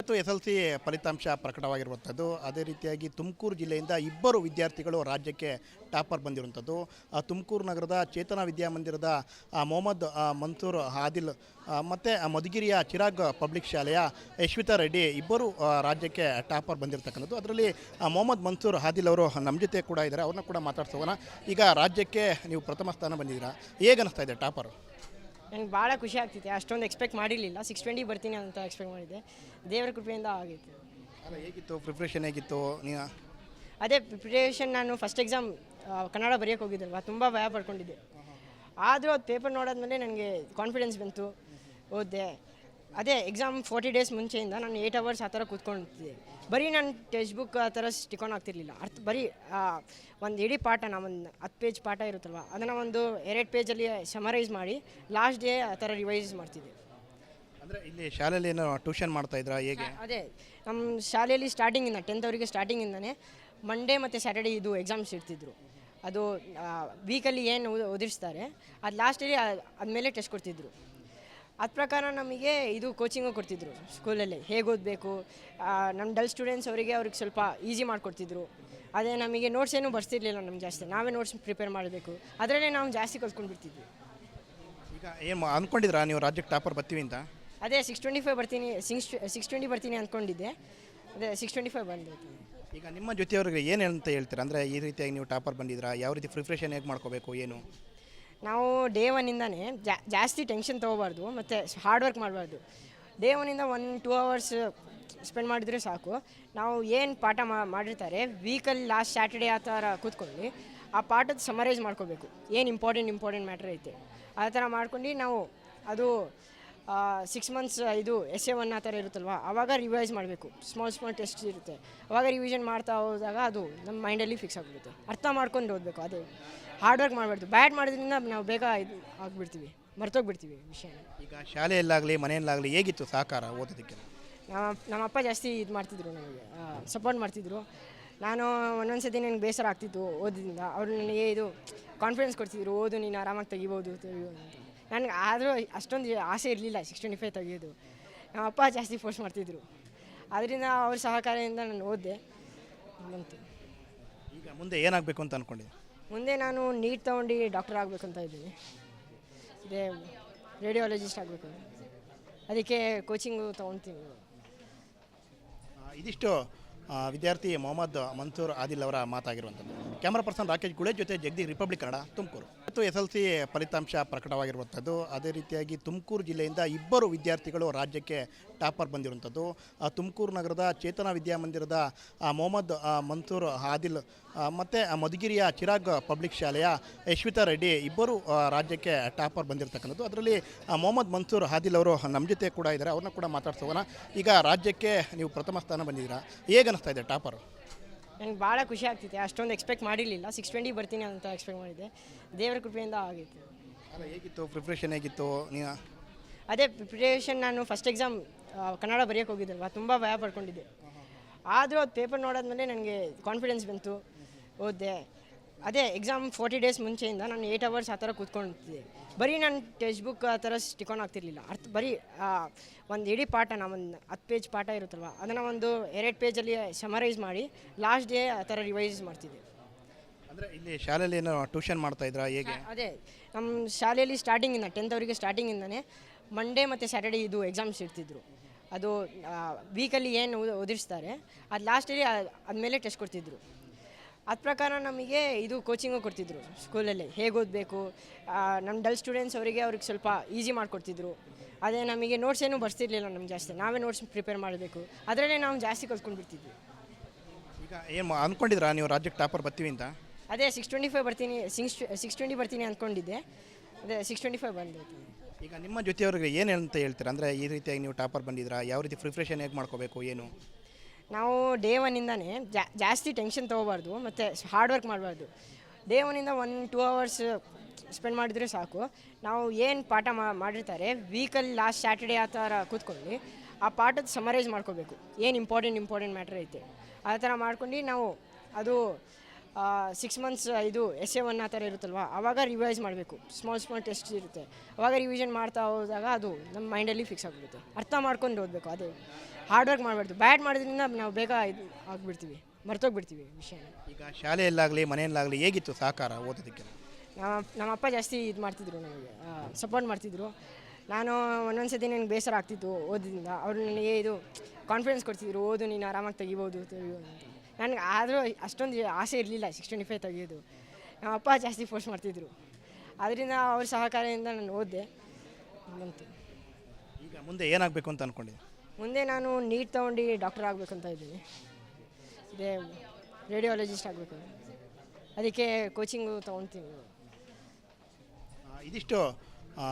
ಇವತ್ತು SLC ಫಲಿತಾಂಶ ಪ್ರಕಟವಾಗಿರುವಂಥದ್ದು. ಅದೇ ರೀತಿಯಾಗಿ ತುಮಕೂರು ಜಿಲ್ಲೆಯಿಂದ ಇಬ್ಬರು ವಿದ್ಯಾರ್ಥಿಗಳು ರಾಜ್ಯಕ್ಕೆ ಟಾಪರ್ ಬಂದಿರುವಂಥದ್ದು. ತುಮಕೂರು ನಗರದ ಚೇತನ ವಿದ್ಯಾಮಂದಿರದ ಮೊಹಮ್ಮದ್ ಮನ್ಸೂರ್ ಆದಿಲ್ ಮತ್ತು ಮಧುಗಿರಿಯ ಚಿರಾಗ್ ಪಬ್ಲಿಕ್ ಶಾಲೆಯ ಯಶ್ವಿತಾ ರೆಡ್ಡಿ ಇಬ್ಬರು ರಾಜ್ಯಕ್ಕೆ ಟಾಪರ್ ಬಂದಿರತಕ್ಕಂಥದ್ದು. ಅದರಲ್ಲಿ ಮೊಹಮ್ಮದ್ ಮನ್ಸೂರ್ ಆದಿಲ್ ಅವರು ನಮ್ಮ ಜೊತೆ ಕೂಡ ಇದ್ದಾರೆ, ಅವ್ರನ್ನ ಕೂಡ ಮಾತಾಡ್ಸೋಣ. ಈಗ ರಾಜ್ಯಕ್ಕೆ ನೀವು ಪ್ರಥಮ ಸ್ಥಾನ ಬಂದಿದ್ದೀರಾ, ಹೇಗೆ ಅನ್ನಿಸ್ತಾ ಇದೆ ಟಾಪರ್? ನನಗೆ ಭಾಳ ಖುಷಿ ಆಗ್ತಿದೆ. ಅಷ್ಟೊಂದು ಎಕ್ಸ್ಪೆಕ್ಟ್ ಮಾಡಿರಲಿಲ್ಲ. 620 ಬರ್ತೀನಿ ಅಂತ ಎಕ್ಸ್ಪೆಕ್ಟ್ ಮಾಡಿದ್ದೆ. ದೇವರ ಕೃಪೆಯಿಂದ ಆಗಿತ್ತು. ಅಲ್ಲ, ಹೇಗಿತ್ತು ಪ್ರಿಪ್ರೇಷನ್, ಹೇಗಿತ್ತು? ನೀವು ಅದೇ ಪ್ರಿಪ್ರೇಷನ್, ನಾನು ಫಸ್ಟ್ ಎಕ್ಸಾಮ್ ಕನ್ನಡ ಬರೆಯೋಕ್ಕೆ ಹೋಗಿದ್ದಲ್ವ, ತುಂಬ ಭಯ ಪಡ್ಕೊಂಡಿದ್ದೆ. ಆದರೂ ಅದು ಪೇಪರ್ ನೋಡಾದ್ಮೇಲೆ ನನಗೆ ಕಾನ್ಫಿಡೆನ್ಸ್ ಬಂತು, ಓದಿದೆ. ಅದೇ ಎಕ್ಸಾಮ್ 40 ಡೇಸ್ ಮುಂಚೆಯಿಂದ ನಾನು 8 ಅವರ್ಸ್ ಆ ಥರ ಕೂತ್ಕೊಂಡಿದ್ದೆ. ಬರೀ ನಾನು ಟೆಕ್ಸ್ಟ್ ಬುಕ್ ಆ ಥರ ಸ್ಟಿಕಾನ್ ಆಗ್ತಿರ್ಲಿಲ್ಲ. ಬರೀ ಒಂದು ಇಡೀ ಪಾಠನ ಒಂದು 10 ಪೇಜ್ ಪಾಠ ಇರುತ್ತಲ್ವ, ಅದನ್ನು ಒಂದು 2 ಪೇಜಲ್ಲಿ ಸಮರೈಸ್ ಮಾಡಿ ಲಾಸ್ಟ್ ಡೇ ಆ ಥರ ರಿವೈಸ್ ಮಾಡ್ತಿದ್ದೆ. ಅಂದರೆ ಇಲ್ಲಿ ಶಾಲೆಯಲ್ಲಿ ಏನೋ ಟ್ಯೂಷನ್ ಮಾಡ್ತಾಯಿದ್ರಾ, ಹೇಗೆ? ಅದೇ ನಮ್ಮ ಶಾಲೆಯಲ್ಲಿ ಸ್ಟಾರ್ಟಿಂಗಿಂದ 10th ಅವರಿಗೆ ಸ್ಟಾರ್ಟಿಂಗಿಂದನೇ ಮಂಡೇ ಮತ್ತು ಸ್ಯಾಟರ್ಡೇ ಇದು ಎಕ್ಸಾಮ್ಸ್ ಇರ್ತಿದ್ರು. ಅದು ವೀಕಲ್ಲಿ ಏನು ಓದಿಸ್ತಾರೆ ಅದು ಲಾಸ್ಟಲ್ಲಿ ಆದಮೇಲೆ ಟೆಸ್ಟ್ ಕೊಡ್ತಿದ್ರು. ಅದ ಪ್ರಕಾರ ನಮಗೆ ಇದು ಕೋಚಿಂಗು ಕೊಡ್ತಿದ್ರು ಸ್ಕೂಲಲ್ಲಿ, ಹೇಗೆ ಓದಬೇಕು. ನಮ್ಮ ಡಲ್ ಸ್ಟೂಡೆಂಟ್ಸ್ ಅವ್ರಿಗೆ ಸ್ವಲ್ಪ ಈಸಿ ಮಾಡಿಕೊಡ್ತಿದ್ರು. ಅದೇ ನಮಗೆ ನೋಟ್ಸ್ ಏನೂ ಬರ್ತಿರ್ಲಿಲ್ಲ ನಮ್ಗೆ ಜಾಸ್ತಿ, ನಾವೇ ನೋಟ್ಸ್ ಪ್ರಿಪೇರ್ ಮಾಡಬೇಕು. ಅದರಲ್ಲೇ ನಾವು ಜಾಸ್ತಿ ಕಲ್ತ್ಕೊಂಡು ಬಿಡ್ತಿದ್ವಿ. ಈಗ ಏನು ಅಂದ್ಕೊಂಡಿದ್ರಾ ನೀವು ರಾಜ್ಯಕ್ಕೆ ಟಾಪರ್ ಬರ್ತೀವಿ ಅಂತ? ಅದೇ 625 ಬರ್ತೀನಿ, 620 ಬರ್ತೀನಿ ಅಂದ್ಕೊಂಡಿದ್ದೆ. ಅದೇ 625 ಬಂದಿರ್ತೀನಿ. ಈಗ ನಿಮ್ಮ ಜೊತೆಯವ್ರಿಗೆ ಏನು ಅಂತ ಹೇಳ್ತೀರಾ? ಅಂದರೆ ಈ ರೀತಿಯಾಗಿ ನೀವು ಟಾಪರ್ ಬಂದಿದ್ರಾ, ಯಾವ ರೀತಿ ಪ್ರಿಪ್ರೇಷನ್ ಹೇಗೆ ಮಾಡ್ಕೋಬೇಕು ಏನು? ನಾವು ಡೇ ಒನ್ನಿಂದನೇ ಜಾಸ್ತಿ ಟೆನ್ಷನ್ ತೊಗೋಬಾರ್ದು ಮತ್ತು ಹಾರ್ಡ್ ವರ್ಕ್ ಮಾಡಬಾರ್ದು. ಡೇ ಒನ್ನಿಂದ 1-2 ಅವರ್ಸ್ ಸ್ಪೆಂಡ್ ಮಾಡಿದರೆ ಸಾಕು. ನಾವು ಏನು ಪಾಠ ಮಾಡಿರ್ತಾರೆ ವೀಕಲ್ಲಿ ಲಾಸ್ಟ್ ಸ್ಯಾಟರ್ಡೇ ಆ ಥರ ಕೂತ್ಕೊಂಡು ಆ ಪಾಠದ ಸಮರೈಸ್ ಮಾಡ್ಕೋಬೇಕು. ಏನು ಇಂಪಾರ್ಟೆಂಟ್ ಮ್ಯಾಟ್ರ್ ಐತೆ ಆ ಥರ ಮಾಡ್ಕೊಂಡು ನಾವು ಅದು 6 ಮಂತ್ಸ್ ಇದು essay 1 ಆ ಥರ ಇರುತ್ತಲ್ವ, ಆವಾಗ ರಿವೈಸ್ ಮಾಡಬೇಕು. ಸ್ಮಾಲ್ ಟೆಸ್ಟ್ ಇರುತ್ತೆ, ಆವಾಗ ರಿವಿಷನ್ ಮಾಡ್ತಾ ಹೋದಾಗ ಅದು ನಮ್ಮ ಮೈಂಡಲ್ಲಿ ಫಿಕ್ಸ್ ಆಗಿಬಿಡುತ್ತೆ. ಅರ್ಥ ಮಾಡ್ಕೊಂಡು ಓದಬೇಕು. ಅದೇ ಹಾರ್ಡ್ ವರ್ಕ್ ಮಾಡಬಾರ್ದು. ಬ್ಯಾಡ್ ಮಾಡೋದ್ರಿಂದ ನಾವು ಬೇಗ ಇದು ಆಗಿಬಿಡ್ತೀವಿ, ಮರ್ತೋಗ್ಬಿಡ್ತೀವಿ ವಿಷಯ. ಈಗ ಶಾಲೆಯಲ್ಲಾಗಲಿ ಮನೆಯಲ್ಲಾಗಲಿ ಹೇಗಿತ್ತು ಸಹಕಾರ ಓದೋದಕ್ಕೆ? ನಮ್ಮ ಅಪ್ಪ ಜಾಸ್ತಿ ಇದು ಮಾಡ್ತಿದ್ರು, ನನಗೆ ಸಪೋರ್ಟ್ ಮಾಡ್ತಿದ್ರು. ನಾನು ಒಂದೊಂದು ಸತಿ ನನಗೆ ಬೇಸರ ಆಗ್ತಿತ್ತು ಓದಿದಿಂದ. ಅವರು ನನಗೆ ಇದು ಕಾನ್ಫಿಡೆನ್ಸ್ ಕೊಡ್ತಿದ್ರು, ಓದು ನೀನು ಆರಾಮಾಗಿ ತೆಗಿಬೋದು ಅಂತ. ನನಗೆ ಆದರೂ ಅಷ್ಟೊಂದು ಆಸೆ ಇರಲಿಲ್ಲ 625 ತೆಗಿಯೋದು. ನಮ್ಮ ಅಪ್ಪ ಜಾಸ್ತಿ ಫೋರ್ಸ್ ಮಾಡ್ತಿದ್ರು, ಅದರಿಂದ ಅವ್ರ ಸಹಕಾರದಿಂದ ನಾನು ಓದಿದೆ ಬಂತು. ಈಗ ಮುಂದೆ ಏನಾಗಬೇಕು ಅಂತ ಅಂದ್ಕೊಂಡಿದ್ದೆ? ಮುಂದೆ ನಾನು ನೀಟ್ ತೊಗೊಂಡು ಡಾಕ್ಟರ್ ಆಗಬೇಕು ಅಂತ ಇದ್ದೀನಿ. ಇದೇ ರೇಡಿಯಾಲಜಿಸ್ಟ್ ಆಗಬೇಕು, ಅದಕ್ಕೆ ಕೋಚಿಂಗು ತೊಗೊಳ್ತೀನಿ. ಇದಿಷ್ಟು ವಿದ್ಯಾರ್ಥಿ ಮೊಹಮ್ಮದ್ ಮನ್ಸೂರ್ ಆದಿಲ್ ಅವರ ಮಾತಾಗಿರುವಂಥದ್ದು. ಕ್ಯಾಮರಾ ಪರ್ಸನ್ ರಾಕೇಶ್ ಗುಳೆ ಜೊತೆ ಜಗದೀಶ್, ರಿಪಬ್ಲಿಕ್ ಕನ್ನಡ, ತುಮಕೂರು. ಇವತ್ತು SLC ಫಲಿತಾಂಶ ಪ್ರಕಟವಾಗಿರುವಂಥದ್ದು. ಅದೇ ರೀತಿಯಾಗಿ ತುಮಕೂರು ಜಿಲ್ಲೆಯಿಂದ ಇಬ್ಬರು ವಿದ್ಯಾರ್ಥಿಗಳು ರಾಜ್ಯಕ್ಕೆ ಟಾಪರ್ ಬಂದಿರುವಂಥದ್ದು. ತುಮಕೂರು ನಗರದ ಚೇತನ ವಿದ್ಯಾಮಂದಿರದ ಮೊಹಮ್ಮದ್ ಮನ್ಸೂರ್ ಆದಿಲ್ ಮತ್ತು ಮಧುಗಿರಿಯ ಚಿರಾಗ್ ಪಬ್ಲಿಕ್ ಶಾಲೆಯ ಯಶ್ವಿತಾ ರೆಡ್ಡಿ ಇಬ್ಬರು ರಾಜ್ಯಕ್ಕೆ ಟಾಪರ್ ಬಂದಿರತಕ್ಕಂಥದ್ದು. ಅದರಲ್ಲಿ ಮೊಹಮ್ಮದ್ ಮನ್ಸೂರ್ ಆದಿಲ್ ಅವರು ನಮ್ಮ ಜೊತೆ ಕೂಡ ಇದ್ದಾರೆ, ಅವ್ರನ್ನ ಕೂಡ ಮಾತಾಡ್ಸೋಣ. ಈಗ ರಾಜ್ಯಕ್ಕೆ ನೀವು ಪ್ರಥಮ ಸ್ಥಾನ ಬಂದಿದ್ದೀರಾ, ಹೇಗೆ ಅನ್ನಿಸ್ತಾ ಇದೆ ಟಾಪರ್? ನನಗೆ ಭಾಳ ಖುಷಿ ಆಗ್ತಿದೆ. ಅಷ್ಟೊಂದು ಎಕ್ಸ್ಪೆಕ್ಟ್ ಮಾಡಿರಲಿಲ್ಲ. 620 ಬರ್ತೀನಿ ಅಂತ ಎಕ್ಸ್ಪೆಕ್ಟ್ ಮಾಡಿದ್ದೆ. ದೇವರ ಕೃಪೆಯಿಂದ ಆಗಿತ್ತು. ಅಲ್ಲ, ಹೇಗಿತ್ತು ಪ್ರಿಪ್ರೇಷನ್, ಹೇಗಿತ್ತು? ನೀವು ಅದೇ ಪ್ರಿಪ್ರೇಷನ್, ನಾನು ಫಸ್ಟ್ ಎಕ್ಸಾಮ್ ಕನ್ನಡ ಬರೆಯೋಕ್ಕೆ ಹೋಗಿದ್ದಲ್ವ, ತುಂಬ ಭಯ ಪಡ್ಕೊಂಡಿದ್ದೆ. ಆದರೂ ಅದು ಪೇಪರ್ ನೋಡಾದ್ಮೇಲೆ ನನಗೆ ಕಾನ್ಫಿಡೆನ್ಸ್ ಬಂತು, ಓದಿದೆ. ಅದೇ ಎಕ್ಸಾಮ್ 40 ಡೇಸ್ ಮುಂಚೆಯಿಂದ ನಾನು 8 ಅವರ್ಸ್ ಆ ಥರ ಕೂತ್ಕೊಂಡಿದ್ದೆ. ಬರೀ ನಾನು ಟೆಕ್ಸ್ಟ್ ಬುಕ್ ಆ ಥರ ಸ್ಟಿಕಾನ್ ಆಗ್ತಿರ್ಲಿಲ್ಲ. ಬರೀ ಒಂದು ಇಡೀ ಪಾಠನ ಒಂದು 10 ಪೇಜ್ ಪಾಠ ಇರುತ್ತಲ್ವ, ಅದನ್ನು ಒಂದು 2 ಪೇಜಲ್ಲಿ ಸಮರೈಸ್ ಮಾಡಿ ಲಾಸ್ಟ್ ಡೇ ಆ ಥರ ರಿವೈಸ್ ಮಾಡ್ತಿದ್ದೆ. ಅಂದರೆ ಇಲ್ಲಿ ಶಾಲೆಯಲ್ಲಿ ಏನೋ ಟ್ಯೂಷನ್ ಮಾಡ್ತಾಯಿದ್ರಾ, ಹೇಗೆ? ಅದೇ ನಮ್ಮ ಶಾಲೆಯಲ್ಲಿ ಸ್ಟಾರ್ಟಿಂಗಿಂದ 10th ಅವರಿಗೆ ಸ್ಟಾರ್ಟಿಂಗಿಂದನೇ ಮಂಡೇ ಮತ್ತು ಸ್ಯಾಟರ್ಡೇ ಇದು ಎಕ್ಸಾಮ್ಸ್ ಇರ್ತಿದ್ರು. ಅದು ವೀಕಲ್ಲಿ ಏನು ಓದಿಸ್ತಾರೆ ಅದು ಲಾಸ್ಟಲ್ಲಿ ಆದಮೇಲೆ ಟೆಸ್ಟ್ ಕೊಡ್ತಿದ್ರು. ಅದ ಪ್ರಕಾರ ನಮಗೆ ಇದು ಕೋಚಿಂಗು ಕೊಡ್ತಿದ್ರು ಸ್ಕೂಲಲ್ಲಿ, ಹೇಗೆ ಓದಬೇಕು. ನಮ್ಮ ಡಲ್ ಸ್ಟೂಡೆಂಟ್ಸ್ ಅವರಿಗೆ ಸ್ವಲ್ಪ ಈಸಿ ಮಾಡಿಕೊಡ್ತಿದ್ರು. ಅದೇ ನಮಗೆ ನೋಟ್ಸ್ ಏನೂ ಬರ್ತಿರ್ಲಿಲ್ಲ ನಮ್ಗೆ ಜಾಸ್ತಿ, ನಾವೇ ನೋಟ್ಸ್ ಪ್ರಿಪೇರ್ ಮಾಡಬೇಕು. ಅದರಲ್ಲೇ ನಾವು ಜಾಸ್ತಿ ಕಲ್ತ್ಕೊಂಡು ಬಿಡ್ತಿದ್ವಿ. ಈಗ ಏನು ಅಂದ್ಕೊಂಡಿದ್ರಾ ನೀವು ರಾಜ್ಯಕ್ಕೆ ಟಾಪರ್ ಬರ್ತೀವಿ ಅಂತ? ಅದೇ 625 ಬರ್ತೀನಿ, 620 ಬರ್ತೀನಿ ಅಂದ್ಕೊಂಡಿದ್ದೆ. ಅದೇ 625 ಬಂದಿರ್ತೀನಿ. ಈಗ ನಿಮ್ಮ ಜೊತೆಯವ್ರಿಗೆ ಏನು ಅಂತ ಹೇಳ್ತೀರಾ? ಅಂದರೆ ಈ ರೀತಿಯಾಗಿ ನೀವು ಟಾಪರ್ ಬಂದಿದ್ರಾ, ಯಾವ ರೀತಿ ಪ್ರಿಪ್ರೇಷನ್ ಹೇಗೆ ಮಾಡ್ಕೋಬೇಕು ಏನು? ನಾವು ಡೇ ಒನ್ನಿಂದನೇ ಜಾಸ್ತಿ ಟೆನ್ಷನ್ ತೊಗೋಬಾರ್ದು ಮತ್ತು ಹಾರ್ಡ್ ವರ್ಕ್ ಮಾಡಬಾರ್ದು. ಡೇ ಒನ್ನಿಂದ 1-2 ಅವರ್ಸ್ ಸ್ಪೆಂಡ್ ಮಾಡಿದರೆ ಸಾಕು. ನಾವು ಏನು ಪಾಠ ಮಾಡಿರ್ತಾರೆ ವೀಕಲ್ಲಿ ಲಾಸ್ಟ್ ಸ್ಯಾಟರ್ಡೇ ಆ ಥರ ಕೂತ್ಕೊಂಡು ಆ ಪಾಠದ ಸಮರೈಸ್ ಮಾಡ್ಕೋಬೇಕು. ಏನು ಇಂಪಾರ್ಟೆಂಟ್ ಮ್ಯಾಟ್ರ್ ಐತೆ ಆ ಥರ ಮಾಡ್ಕೊಂಡು ನಾವು ಅದು 6 ಮಂತ್ಸ್ ಇದು SA1 ಆ ಥರ ಇರುತ್ತಲ್ವ, ಆವಾಗ ರಿವೈಸ್ ಮಾಡಬೇಕು. ಸ್ಮಾಲ್ ಟೆಸ್ಟ್ ಇರುತ್ತೆ, ಆವಾಗ ರಿವಿಷನ್ ಮಾಡ್ತಾ ಹೋದಾಗ ಅದು ನಮ್ಮ ಮೈಂಡಲ್ಲಿ ಫಿಕ್ಸ್ ಆಗಿಬಿಡುತ್ತೆ. ಅರ್ಥ ಮಾಡ್ಕೊಂಡು ಓದಬೇಕು, ಅದೇ ಹಾರ್ಡ್ ವರ್ಕ್ ಮಾಡಬಾರ್ದು. ಬ್ಯಾಡ್ ಮಾಡೋದ್ರಿಂದ ನಾವು ಬೇಗ ಇದು ಆಗಿಬಿಡ್ತೀವಿ, ಮರ್ತೋಗ್ಬಿಡ್ತೀವಿ ವಿಷಯನ. ಈಗ ಶಾಲೆಯಲ್ಲಾಗಲಿ ಮನೆಯಲ್ಲಾಗಲಿ ಹೇಗಿತ್ತು ಸಹಕಾರ ಓದೋದಕ್ಕೆ? ನಮ್ಮ ಅಪ್ಪ ಜಾಸ್ತಿ ಇದು ಮಾಡ್ತಿದ್ರು, ನನಗೆ ಸಪೋರ್ಟ್ ಮಾಡ್ತಿದ್ರು. ನಾನು ಒಂದೊಂದು ಸತಿ ನನಗೆ ಬೇಸರ ಆಗ್ತಿತ್ತು ಓದಿದಿಂದ, ಅವರು ನನಗೆ ಇದು ಕಾನ್ಫಿಡೆನ್ಸ್ ಕೊಡ್ತಿದ್ರು, ಓದು ನೀನು ಆರಾಮಾಗಿ ತೆಗಿಬೋದು ಅಂತ. ನನಗೆ ಆದರೂ ಅಷ್ಟೊಂದು ಆಸೆ ಇರಲಿಲ್ಲ 625 ತೆಗಿಯೋದು. ನಮ್ಮ ಅಪ್ಪ ಜಾಸ್ತಿ ಫೋರ್ಸ್ ಮಾಡ್ತಿದ್ರು, ಅದರಿಂದ ಅವ್ರ ಸಹಕಾರದಿಂದ ನಾನು ಓದಿದೆ ಬಂತು. ಈಗ ಮುಂದೆ ಏನಾಗಬೇಕು ಅಂತ ಅಂದ್ಕೊಂಡಿದ್ದೆ? ಮುಂದೆ ನಾನು ನೀಟ್ ತೊಗೊಂಡು ಡಾಕ್ಟರ್ ಆಗಬೇಕು ಅಂತ ಇದ್ದೀನಿ. ಇದೇ ರೇಡಿಯಾಲಜಿಸ್ಟ್ ಆಗಬೇಕು, ಅದಕ್ಕೆ ಕೋಚಿಂಗು ತೊಗೊಳ್ತೀನಿ. ಇದಿಷ್ಟು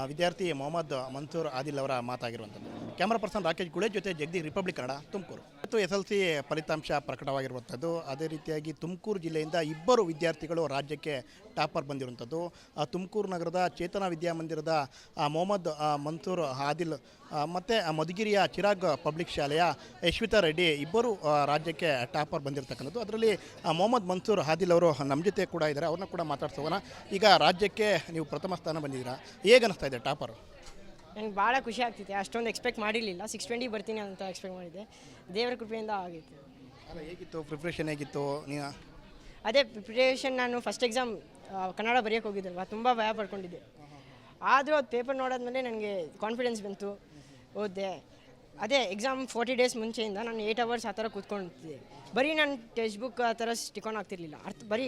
ವಿದ್ಯಾರ್ಥಿ ಮೊಹಮ್ಮದ್ ಮನ್ಸೂರ್ ಆದಿಲ್ ಅವರ ಮಾತಾಗಿರುವಂಥದ್ದು. ಕ್ಯಾಮ್ರಾ ಪರ್ಸನ್ ರಾಕೇಶ್ ಗುಳೆ ಜೊತೆ ಜಗದೀಶ್, ರಿಪಬ್ಲಿಕ್ ಕನ್ನಡ, ತುಮಕೂರು. ಮತ್ತು SLC ಫಲಿತಾಂಶ ಪ್ರಕಟವಾಗಿರುವಂಥದ್ದು. ಅದೇ ರೀತಿಯಾಗಿ ತುಮಕೂರು ಜಿಲ್ಲೆಯಿಂದ ಇಬ್ಬರು ವಿದ್ಯಾರ್ಥಿಗಳು ರಾಜ್ಯಕ್ಕೆ ಟಾಪರ್ ಬಂದಿರುವಂಥದ್ದು. ತುಮಕೂರು ನಗರದ ಚೇತನ ವಿದ್ಯಾಮಂದಿರದ ಮೊಹಮ್ಮದ್ ಮನ್ಸೂರ್ ಆದಿಲ್ ಮತ್ತು ಮಧುಗಿರಿಯ ಚಿರಾಗ್ ಪಬ್ಲಿಕ್ ಶಾಲೆಯ ಯಶ್ವಿತಾ ರೆಡ್ಡಿ ಇಬ್ಬರು ರಾಜ್ಯಕ್ಕೆ ಟಾಪರ್ ಬಂದಿರತಕ್ಕಂಥದ್ದು. ಅದರಲ್ಲಿ ಮೊಹಮ್ಮದ್ ಮನ್ಸೂರ್ ಆದಿಲ್ ಅವರು ನಮ್ಮ ಜೊತೆ ಕೂಡ ಇದ್ದಾರೆ, ಅವ್ರನ್ನ ಕೂಡ ಮಾತಾಡ್ಸೋಣ. ಈಗ ರಾಜ್ಯಕ್ಕೆ ನೀವು ಪ್ರಥಮ ಸ್ಥಾನ ಬಂದಿದ್ದೀರಾ, ಹೇಗೆ ಅನಿಸ್ತಾ ಇದೆ ಟಾಪರ್? ನನಗೆ ಭಾಳ ಖುಷಿ ಆಗ್ತಿದೆ, ಅಷ್ಟೊಂದು ಎಕ್ಸ್ಪೆಕ್ಟ್ ಮಾಡಿರಲಿಲ್ಲ. 620 ಬರ್ತೀನಿ ಅಂತ ಎಕ್ಸ್ಪೆಕ್ಟ್ ಮಾಡಿದ್ದೆ, ದೇವರ ಕೃಪೆಯಿಂದ ಆಗಿತ್ತು. ಅಲ್ಲ, ಹೇಗಿತ್ತು ಪ್ರಿಪ್ರೇಷನ್, ಹೇಗಿತ್ತು ನೀನು? ಅದೇ ಪ್ರಿಪ್ರೇಷನ್, ನಾನು ಫಸ್ಟ್ ಎಕ್ಸಾಮ್ ಕನ್ನಡ ಬರೆಯೋಕ್ಕೆ ಹೋಗಿದ್ದಲ್ವ, ತುಂಬ ಭಯ ಪಡ್ಕೊಂಡಿದ್ದೆ. ಆದರೂ ಅದು ಪೇಪರ್ ನೋಡಾದ್ಮೇಲೆ ನನಗೆ ಕಾನ್ಫಿಡೆನ್ಸ್ ಬಂತು, ಓದಿದೆ. ಅದೇ ಎಕ್ಸಾಮ್ 40 ಡೇಸ್ ಮುಂಚೆಯಿಂದ ನಾನು 8 ಅವರ್ಸ್ ಆ ಥರ ಕೂತ್ಕೊಂಡಿದ್ದೆ. ಬರೀ ನಾನು ಟೆಕ್ಸ್ಟ್ ಬುಕ್ ಆ ಥರ ಸ್ಟಿಕಾನ್ ಆಗ್ತಿರ್ಲಿಲ್ಲ. ಬರೀ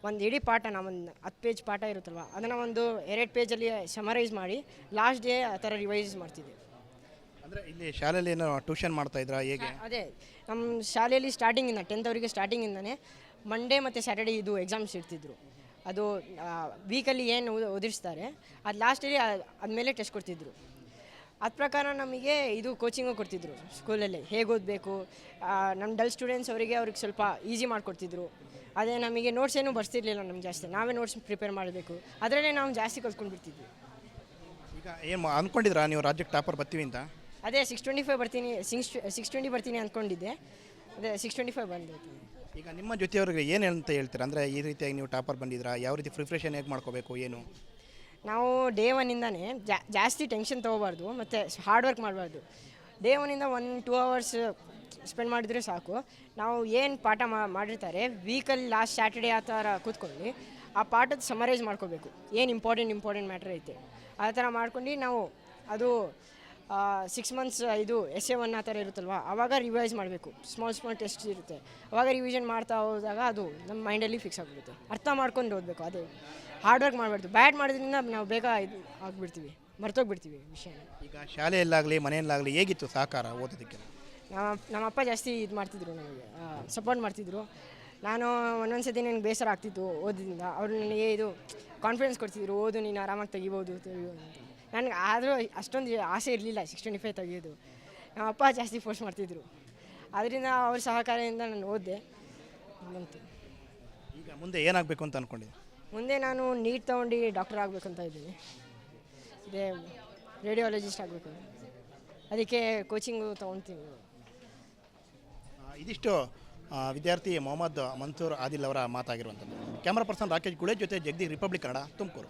ಒಂದು ಇಡೀ ಪಾಠ, ಒಂದು 10 ಪೇಜ್ ಪಾಠ ಇರುತ್ತಲ್ವ, ಅದನ್ನು ಒಂದು 2 ಪೇಜಲ್ಲಿ ಸಮರೈಸ್ ಮಾಡಿ ಲಾಸ್ಟ್ ಡೇ ಆ ಥರ ರಿವೈಸ್ ಮಾಡ್ತಿದ್ದೆ. ಅಂದರೆ ಇಲ್ಲಿ ಶಾಲೆಯಲ್ಲಿ ಏನೋ ಟ್ಯೂಷನ್ ಮಾಡ್ತಾಯಿದ್ರಾ, ಹೇಗೆ? ಅದೇ ನಮ್ಮ ಶಾಲೆಯಲ್ಲಿ ಸ್ಟಾರ್ಟಿಂಗಿಂದ 10th ಅವರಿಗೆ ಸ್ಟಾರ್ಟಿಂಗಿಂದನೇ ಮಂಡೇ ಮತ್ತು ಸ್ಯಾಟರ್ಡೇ ಇದು ಎಕ್ಸಾಮ್ಸ್ ಇರ್ತಿದ್ರು. ಅದು ವೀಕಲ್ಲಿ ಏನು ಓದಿಸ್ತಾರೆ ಅದು ಲಾಸ್ಟಲ್ಲಿ ಆದಮೇಲೆ ಟೆಸ್ಟ್ ಕೊಡ್ತಿದ್ರು. ಅದ ಪ್ರಕಾರ ನಮಗೆ ಇದು ಕೋಚಿಂಗು ಕೊಡ್ತಿದ್ರು ಸ್ಕೂಲಲ್ಲಿ, ಹೇಗೆ ಓದಬೇಕು. ನಮ್ಮ ಡಲ್ ಸ್ಟೂಡೆಂಟ್ಸ್ ಅವ್ರಿಗೆ ಸ್ವಲ್ಪ ಈಸಿ ಮಾಡಿಕೊಡ್ತಿದ್ರು. ಅದೇ ನಮಗೆ ನೋಟ್ಸ್ ಏನೂ ಬರ್ತಿರ್ಲಿಲ್ಲ ನಮ್ಗೆ ಜಾಸ್ತಿ, ನಾವೇ ನೋಟ್ಸ್ ಪ್ರಿಪೇರ್ ಮಾಡಬೇಕು, ಅದರಲ್ಲೇ ನಾವು ಜಾಸ್ತಿ ಕಲ್ತ್ಕೊಂಡು ಬಿಡ್ತಿದ್ವಿ. ಈಗ ಏನು ಅಂದ್ಕೊಂಡಿದ್ರಾ ನೀವು ರಾಜ್ಯಕ್ಕೆ ಟಾಪರ್ ಬರ್ತೀವಿ ಅಂತ? ಅದೇ 625 ಬರ್ತೀನಿ, 620 ಬರ್ತೀನಿ ಅಂದ್ಕೊಂಡಿದ್ದೆ. ಅದೇ 625 ಬಂದೈತಿ. ಈಗ ನಿಮ್ಮ ಜೊತೆಯವ್ರಿಗೆ ಏನು ಅಂತ ಹೇಳ್ತೀರಾ? ಅಂದರೆ ಈ ರೀತಿಯಾಗಿ ನೀವು ಟಾಪರ್ ಬಂದಿದ್ದೀರಾ, ಯಾವ ರೀತಿ ಪ್ರಿಪ್ರೇಷನ್ ಹೇಗೆ ಮಾಡ್ಕೋಬೇಕು ಏನು? ನಾವು ಡೇ ಒನ್ನಿಂದನೇ ಜಾಸ್ತಿ ಟೆನ್ಷನ್ ತೊಗೋಬಾರ್ದು ಮತ್ತು ಹಾರ್ಡ್ ವರ್ಕ್ ಮಾಡಬಾರ್ದು. ಡೇ ಒನ್ನಿಂದ 1-2 ಅವರ್ಸ್ ಸ್ಪೆಂಡ್ ಮಾಡಿದರೆ ಸಾಕು. ನಾವು ಏನು ಪಾಠ ಮಾಡಿರ್ತಾರೆ ವೀಕಲ್ಲಿ ಲಾಸ್ಟ್ ಸ್ಯಾಟರ್ಡೇ ಆ ಥರ ಕೂತ್ಕೊಂಡು ಆ ಪಾಠದ ಸಮರೈಸ್ ಮಾಡ್ಕೋಬೇಕು, ಏನು ಇಂಪಾರ್ಟೆಂಟ್ ಮ್ಯಾಟ್ರ್ ಐತೆ ಆ ಥರ ಮಾಡ್ಕೊಂಡು ನಾವು ಅದು 6 ಮಂತ್ಸ್ ಇದು SA1 ಆ ಥರ ಇರುತ್ತಲ್ವ, ಆವಾಗ ರಿವೈಸ್ ಮಾಡಬೇಕು. ಸ್ಮಾಲ್ ಟೆಸ್ಟ್ ಇರುತ್ತೆ, ಆವಾಗ ರಿವಿಷನ್ ಮಾಡ್ತಾ ಹೋದಾಗ ಅದು ನಮ್ಮ ಮೈಂಡಲ್ಲಿ ಫಿಕ್ಸ್ ಆಗಿಬಿಡುತ್ತೆ. ಅರ್ಥ ಮಾಡ್ಕೊಂಡು ಓದಬೇಕು, ಅದೇ ಹಾರ್ಡ್ ವರ್ಕ್ ಮಾಡಬಾರ್ದು. ಬ್ಯಾಡ್ ಮಾಡೋದ್ರಿಂದ ನಾವು ಬೇಗ ಇದು ಆಗಿಬಿಡ್ತೀವಿ, ಮರ್ತೋಗ್ಬಿಡ್ತೀವಿ ವಿಷಯನ. ಈಗ ಶಾಲೆಯಲ್ಲಾಗಲಿ ಮನೆಯಲ್ಲಾಗಲಿ ಹೇಗಿತ್ತು ಸಹಕಾರ ಓದೋದಕ್ಕೆ? ನಮ್ಮ ಅಪ್ಪ ಜಾಸ್ತಿ ಇದು ಮಾಡ್ತಿದ್ರು, ನನಗೆ ಸಪೋರ್ಟ್ ಮಾಡ್ತಿದ್ರು. ನಾನು ಒಂದೊಂದು ಸತಿ ನನಗೆ ಬೇಸರ ಆಗ್ತಿತ್ತು ಓದಿದಿಂದ, ಅವರು ನನಗೆ ಇದು ಕಾನ್ಫಿಡೆನ್ಸ್ ಕೊಡ್ತಿದ್ರು, ಓದು ನೀನು ಆರಾಮಾಗಿ ತೆಗಿಬೋದು ಅಂತ. ನನಗೆ ಆದರೂ ಅಷ್ಟೊಂದು ಆಸೆ ಇರಲಿಲ್ಲ 625 ತೆಗಿಯೋದು. ನಮ್ಮ ಅಪ್ಪ ಜಾಸ್ತಿ ಫೋರ್ಸ್ ಮಾಡ್ತಿದ್ರು, ಅದರಿಂದ ಅವ್ರ ಸಹಕಾರದಿಂದ ನಾನು ಓದಿದೆ ಬಂತು. ಈಗ ಮುಂದೆ ಏನಾಗಬೇಕು ಅಂತ ಅಂದ್ಕೊಂಡಿದ್ದೆ? ಮುಂದೆ ನಾನು ನೀಟ್ ತೊಗೊಂಡು ಡಾಕ್ಟರ್ ಆಗಬೇಕು ಅಂತ ಇದ್ದೀನಿ. ಇದೇ ರೇಡಿಯಾಲಜಿಸ್ಟ್ ಆಗಬೇಕು, ಅದಕ್ಕೆ ಕೋಚಿಂಗು ತೊಗೊಳ್ತೀನಿ. ಇದಿಷ್ಟು ವಿದ್ಯಾರ್ಥಿ ಮೊಹಮ್ಮದ್ ಮನ್ಸೂರ್ ಆದಿಲ್ ಅವರ ಮಾತಾಗಿರುವಂಥದ್ದು. ಕ್ಯಾಮ್ರಾ ಪರ್ಸನ್ ರಾಕೇಶ್ ಗುಳೆ ಜೊತೆ ಜಗದೀಶ್, ರಿಪಬ್ಲಿಕ್ ಕನ್ನಡ, ತುಮಕೂರು.